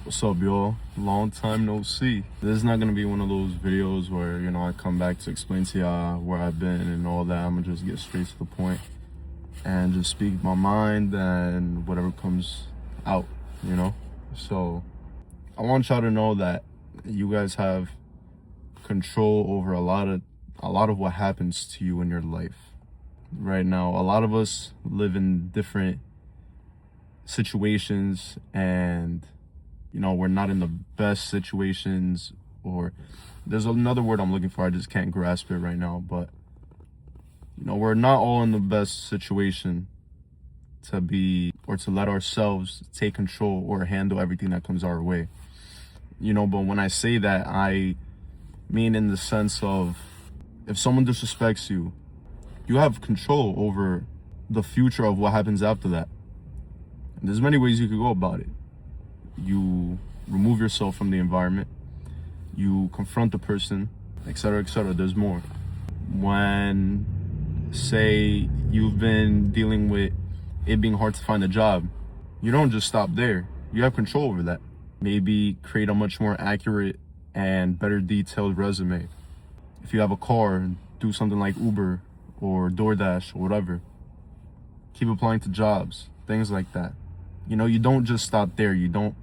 What's up, y'all? Long time no see. This is not gonna be one of those videos where, I come back to explain to y'all where I've been and all that. I'm gonna just get straight to the point and just speak my mind and whatever comes out, So I want y'all to know that you guys have control over a lot of what happens to you in your life. Right now, a lot of us live in different situations and we're not in the best situations, or there's another word I'm looking for, I just can't grasp it right now, but we're not all in the best situation to be, or to let ourselves take control or handle everything that comes our way. But when I say that, I mean in the sense of, if someone disrespects you, you have control over the future of what happens after that. And there's many ways you could go about it. You remove yourself from the environment, you confront the person, etc., etc. There's more. When, say, you've been dealing with it being hard to find a job, you don't just stop there. You have control over that. Maybe create a much more accurate and better detailed resume. If you have a car, do something like Uber or DoorDash or whatever. Keep applying to jobs, things like that. You don't just stop there. You don't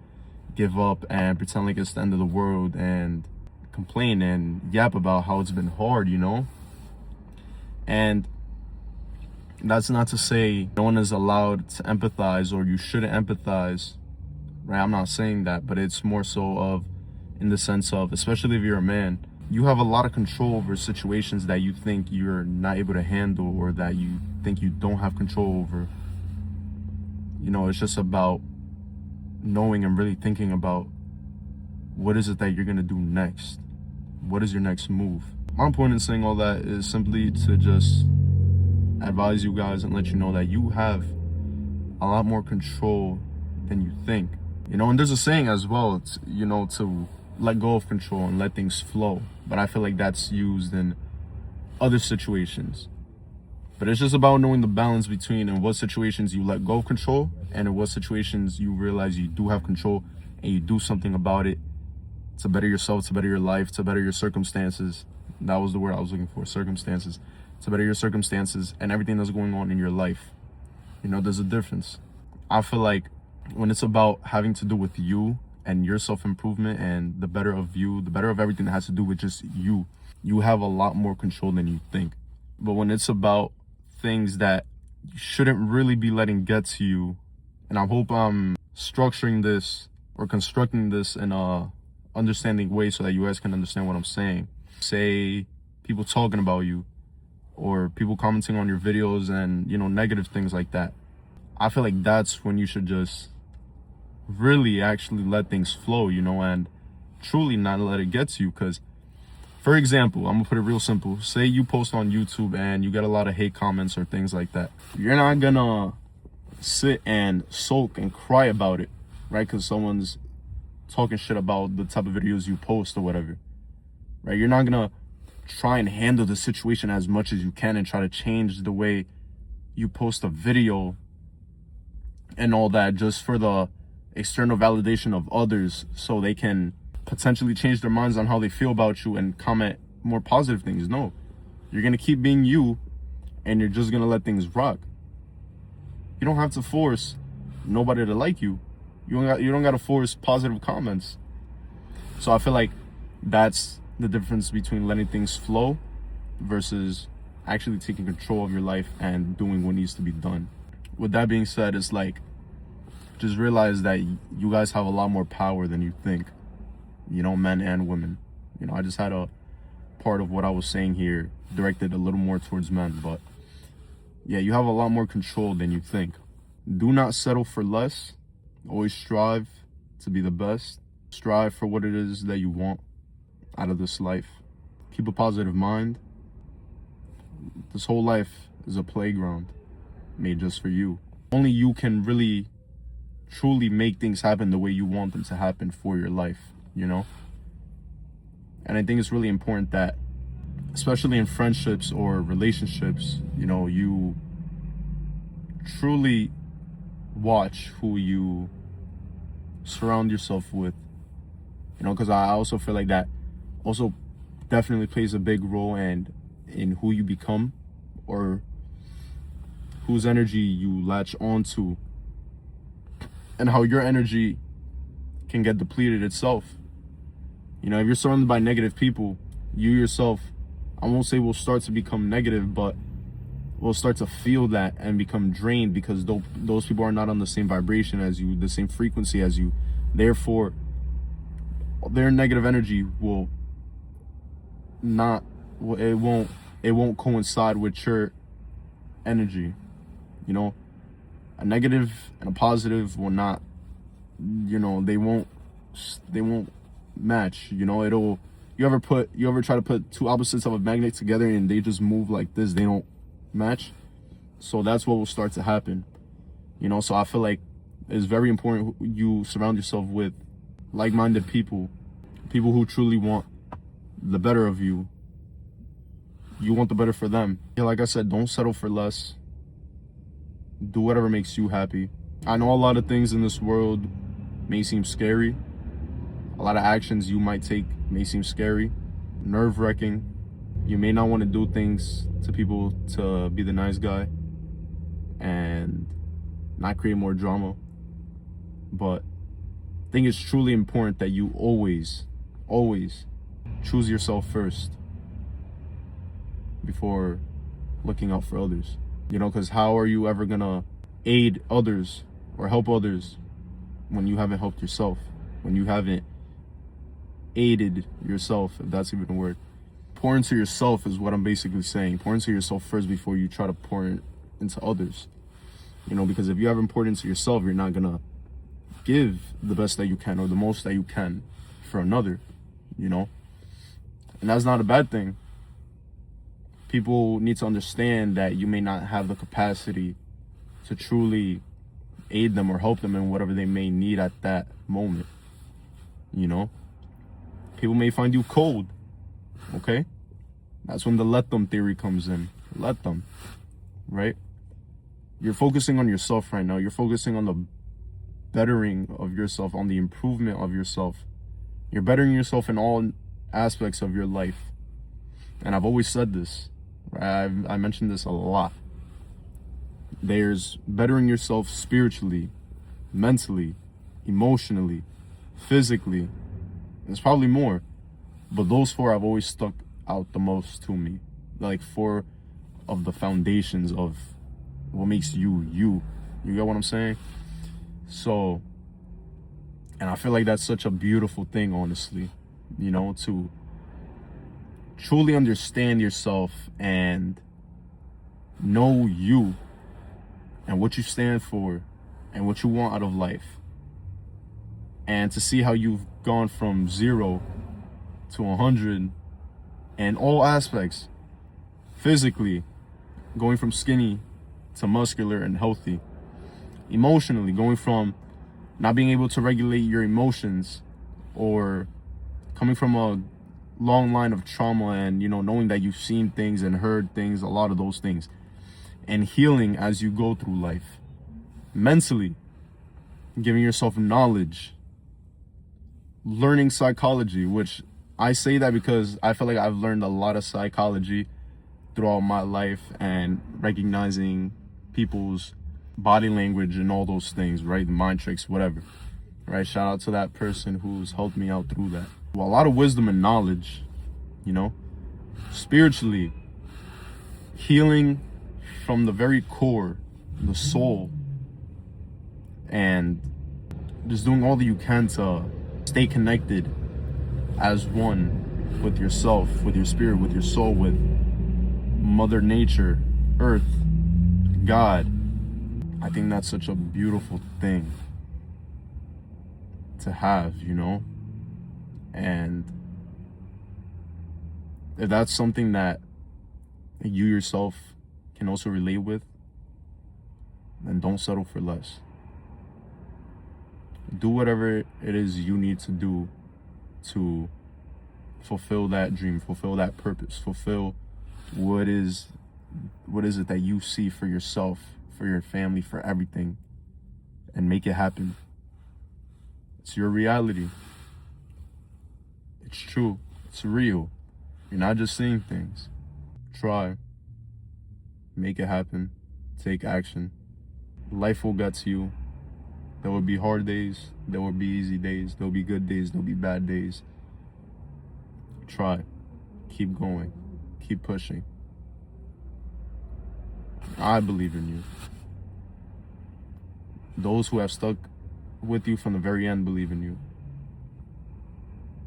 give up and pretend like it's the end of the world and complain and yap about how it's been hard, And that's not to say no one is allowed to empathize or you shouldn't empathize, right? I'm not saying that, but it's more so of, in the sense of, especially if you're a man, you have a lot of control over situations that you think you're not able to handle or that you think you don't have control over. It's just about knowing and really thinking about what is it that you're going to do next. What is your next move? My point in saying all that is simply to just advise you guys and let you know that you have a lot more control than you think. And there's a saying as well, to let go of control and let things flow. But I feel like that's used in other situations. But it's just about knowing the balance between in what situations you let go of control and in what situations you realize you do have control and you do something about it to better yourself, to better your life, to better your circumstances. That was the word I was looking for, circumstances. To better your circumstances and everything that's going on in your life. There's a difference. I feel like when it's about having to do with you and your self-improvement and the better of you, the better of everything that has to do with just you, you have a lot more control than you think. But when it's about things that you shouldn't really be letting get to you, and I hope I'm structuring this or constructing this in a understanding way so that you guys can understand what I'm saying. Say people talking about you or people commenting on your videos and negative things like that. I feel like that's when you should just really actually let things flow, and truly not let it get to you. Because, for example, I'm gonna put it real simple. Say you post on YouTube and you get a lot of hate comments or things like that. You're not gonna sit and sulk and cry about it, right? Because someone's talking shit about the type of videos you post or whatever, right? You're not gonna try and handle the situation as much as you can and try to change the way you post a video and all that just for the external validation of others so they can potentially change their minds on how they feel about you and comment more positive things. No, you're gonna keep being you and you're just gonna let things rock. You don't have to force nobody to like you. You don't got to force positive comments. So I feel like that's the difference between letting things flow versus actually taking control of your life and doing what needs to be done. With that being said, it's like, just realize that you guys have a lot more power than you think, men and women. I just had a part of what I was saying here directed a little more towards men, but yeah, you have a lot more control than you think. Do not settle for less. Always strive to be the best. Strive for what it is that you want out of this life. Keep a positive mind. This whole life is a playground made just for you. Only you can really truly make things happen the way you want them to happen for your life, And I think it's really important that, especially in friendships or relationships, you truly watch who you surround yourself with. You know, because I also feel like that also definitely plays a big role in who you become, or whose energy you latch onto, and how your energy can get depleted itself. You know, if you're surrounded by negative people, you yourself, I won't say will start to become negative, but will start to feel that and become drained, because those people are not on the same vibration as you, the same frequency as you. Therefore, their negative energy will not, it won't coincide with your energy. You know, a negative and a positive will not, you know, they won't match. You know, you ever try to put two opposites of a magnet together and they just move like this, they don't match? So that's what will start to happen. You know, so I feel like it's very important you surround yourself with like-minded people who truly want the better of you. You want the better for them. Yeah, like I said, don't settle for less. Do whatever makes you happy. I know a lot of things in this world may seem scary. A lot of actions you might take may seem scary, nerve-wracking. You may not want to do things to people to be the nice guy and not create more drama. But I think it's truly important that you always choose yourself first before looking out for others. You know, because how are you ever gonna aid others or help others when you haven't helped yourself, when you haven't aided yourself, if that's even a word? Pour into yourself is what I'm basically saying. Pour into yourself first before you try to pour it into others. You know, because if you haven't poured into yourself, you're not gonna give the best that you can or the most that you can for another, you know? And that's not a bad thing. People need to understand that you may not have the capacity to truly aid them or help them in whatever they may need at that moment. You know? People may find you cold, okay? That's when the let them theory comes in. Let them, right? You're focusing on yourself right now. You're focusing on the bettering of yourself, on the improvement of yourself. You're bettering yourself in all aspects of your life. And I've always said this, right? I mentioned this a lot. There's bettering yourself spiritually, mentally, emotionally, physically. There's probably more, but those four have always stuck out the most to me. Like, four of the foundations of what makes you, you. You get what I'm saying? So, and I feel like that's such a beautiful thing, honestly, you know, to truly understand yourself and know you and what you stand for and what you want out of life. And to see how you've gone from 0 to 100 in all aspects. Physically, going from skinny to muscular and healthy. Emotionally, going from not being able to regulate your emotions, or coming from a long line of trauma and, you know, knowing that you've seen things and heard things, a lot of those things, and healing as you go through life. Mentally, giving yourself knowledge, learning psychology, which I say that because I feel like I've learned a lot of psychology throughout my life, and recognizing people's body language and all those things, right? The mind tricks, whatever, right? Shout out to that person who's helped me out through that. Well, a lot of wisdom and knowledge, you know, spiritually, healing from the very core, the soul, and just doing all that you can to stay connected as one with yourself, with your spirit, with your soul, with Mother Nature, Earth, God. I think that's such a beautiful thing to have, you know? And if that's something that you yourself can also relate with, then don't settle for less. Do whatever it is you need to do to fulfill that dream, fulfill that purpose, fulfill what is it that you see for yourself, for your family, for everything, and make it happen. It's your reality. It's true. It's real. You're not just seeing things. Try. Make it happen. Take action. Life will get to you. There will be hard days. There will be easy days. There will be good days. There will be bad days. Try. Keep going. Keep pushing. I believe in you. Those who have stuck with you from the very end believe in you.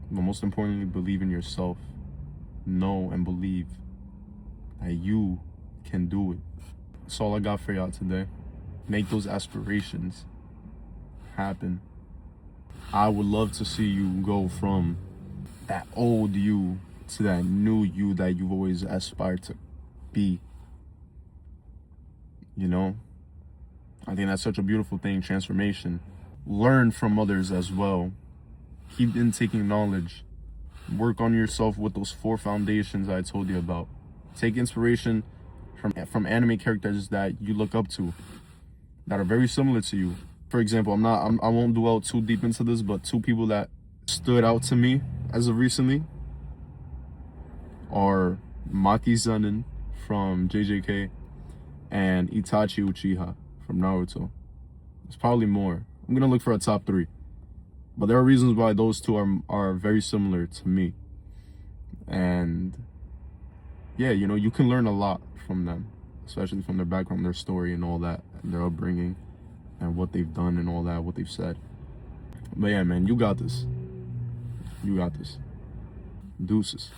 But most importantly, believe in yourself. Know and believe that you can do it. That's all I got for y'all today. Make those aspirations happen. I would love to see you go from that old you to that new you that you've always aspired to be. You know? I think that's such a beautiful thing, transformation. Learn from others as well. Keep intaking knowledge. Work on yourself with those 4 foundations I told you about. Take inspiration from anime characters that you look up to, that are very similar to you. For example, I won't dwell too deep into this, but 2 people that stood out to me as of recently are Maki Zenin from JJK and Itachi Uchiha from Naruto. There's probably more. I'm gonna look for a top 3. But there are reasons why those 2 are very similar to me. And yeah, you know, you can learn a lot from them, especially from their background, their story and all that, and their upbringing and what they've done and all that, what they've said. But yeah, man, you got this. You got this. Deuces.